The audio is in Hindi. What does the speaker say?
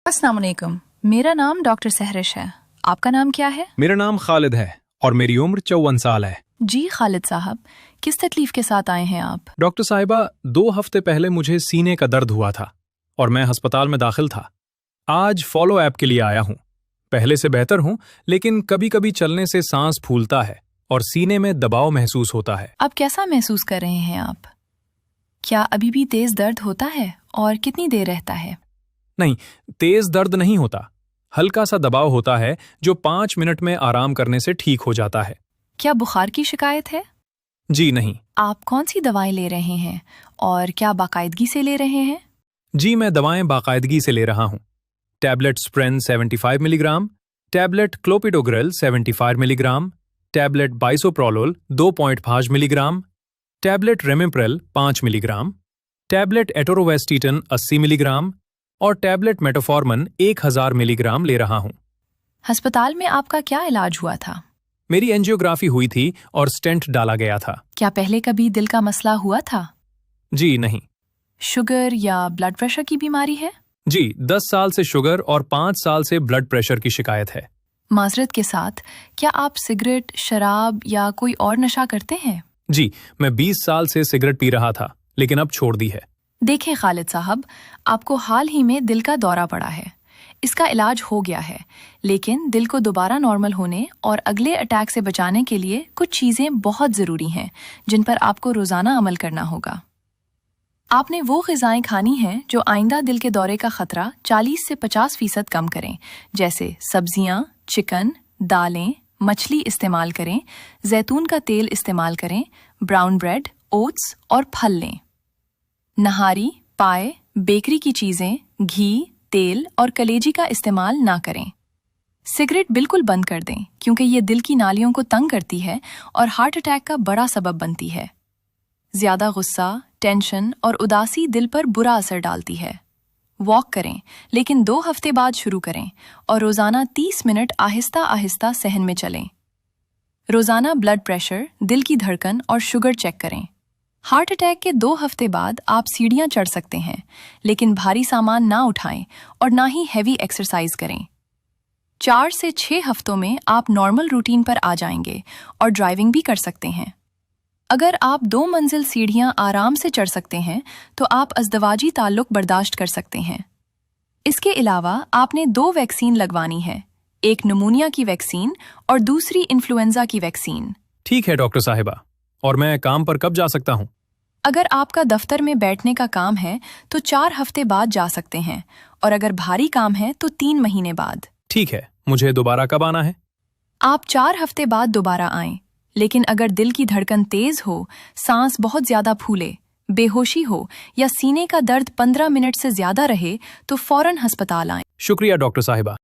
अस्सलाम वालेकुम, मेरा नाम डॉक्टर सहरिश है। आपका नाम क्या है? मेरा नाम खालिद है और मेरी उम्र 54 साल है। जी खालिद साहब, किस तकलीफ के साथ आए हैं आप? डॉक्टर साहिबा, 2 हफ्ते पहले मुझे सीने का दर्द हुआ था और मैं अस्पताल में दाखिल था। आज फॉलो ऐप के लिए आया हूँ। पहले से बेहतर हूँ, लेकिन कभी कभी चलने से सांस फूलता है और सीने में दबाव महसूस होता है। अब कैसा महसूस कर रहे हैं आप? क्या अभी भी तेज दर्द होता है और कितनी देर रहता है? नहीं, तेज दर्द नहीं होता। हल्का सा दबाव होता है जो 5 मिनट में आराम करने से ठीक हो जाता है। क्या बुखार की शिकायत है? जी नहीं। आप कौन सी दवाएं ले रहे हैं और क्या बाकायदगी से ले रहे हैं? जी, मैं दवाएं बाकायदगी से ले रहा हूँ। टैबलेट स्प्रेन 75 milligram, tablet clopidogrel 75 milligram, tablet bisoprolol 2.5 milligram, tablet ramipril 5 milligram, tablet atorvastatin 80 milligram और टैबलेट मेटफॉर्मन 1000 मिलीग्राम ले रहा हूँ। अस्पताल में आपका क्या इलाज हुआ था? मेरी एंजियोग्राफी हुई थी और स्टेंट डाला गया था। क्या पहले कभी दिल का मसला हुआ था? जी नहीं। शुगर या ब्लड प्रेशर की बीमारी है? जी, 10 साल से शुगर और 5 साल से ब्लड प्रेशर की शिकायत है। माजरत के साथ, क्या आप सिगरेट, शराब या कोई और नशा करते हैं? जी, मैं 20 साल से सिगरेट पी रहा था, लेकिन अब छोड़ दी है। देखें खालिद साहब, आपको हाल ही में दिल का दौरा पड़ा है। इसका इलाज हो गया है, लेकिन दिल को दोबारा नॉर्मल होने और अगले अटैक से बचाने के लिए कुछ चीज़ें बहुत ज़रूरी हैं जिन पर आपको रोज़ाना अमल करना होगा। आपने वो ग़िज़ाएं खानी हैं जो आइंदा दिल के दौरे का ख़तरा 40 से 50% कम करें, जैसे सब्जियां, चिकन, दालें, मछली इस्तेमाल करें, जैतून का तेल इस्तेमाल करें, ब्राउन ब्रेड, ओट्स और फल लें। नहारी, पाए, बेकरी की चीज़ें, घी, तेल और कलेजी का इस्तेमाल ना करें। सिगरेट बिल्कुल बंद कर दें, क्योंकि ये दिल की नालियों को तंग करती है और हार्ट अटैक का बड़ा सबब बनती है। ज़्यादा गुस्सा, टेंशन और उदासी दिल पर बुरा असर डालती है। वॉक करें, लेकिन 2 हफ्ते बाद शुरू करें और रोज़ाना 30 मिनट आहिस्ता आहिस्ता सहन में चलें। रोज़ाना ब्लड प्रेशर, दिल की धड़कन और शुगर चेक करें। हार्ट अटैक के 2 हफ्ते बाद आप सीढ़ियां चढ़ सकते हैं, लेकिन भारी सामान ना उठाएं और ना ही हैवी एक्सरसाइज करें। 4 से 6 हफ्तों में आप नॉर्मल रूटीन पर आ जाएंगे और ड्राइविंग भी कर सकते हैं। अगर आप 2 मंजिल सीढ़ियां आराम से चढ़ सकते हैं, तो आप अज़दवाजी ताल्लुक बर्दाश्त कर सकते हैं। इसके अलावा आपने 2 वैक्सीन लगवानी है, एक निमोनिया की वैक्सीन और दूसरी इन्फ्लुएंजा की वैक्सीन। ठीक है डॉक्टर साहिबा, और मैं काम पर कब जा सकता हूँ? अगर आपका दफ्तर में बैठने का काम है तो 4 हफ्ते बाद जा सकते हैं, और अगर भारी काम है तो 3 महीने बाद। ठीक है, मुझे दोबारा कब आना है? आप 4 हफ्ते बाद दोबारा आएं, लेकिन अगर दिल की धड़कन तेज हो, सांस बहुत ज्यादा फूले, बेहोशी हो या सीने का दर्द 15 मिनट से ज्यादा रहे तो फौरन अस्पताल आएं। शुक्रिया डॉक्टर साहिबा।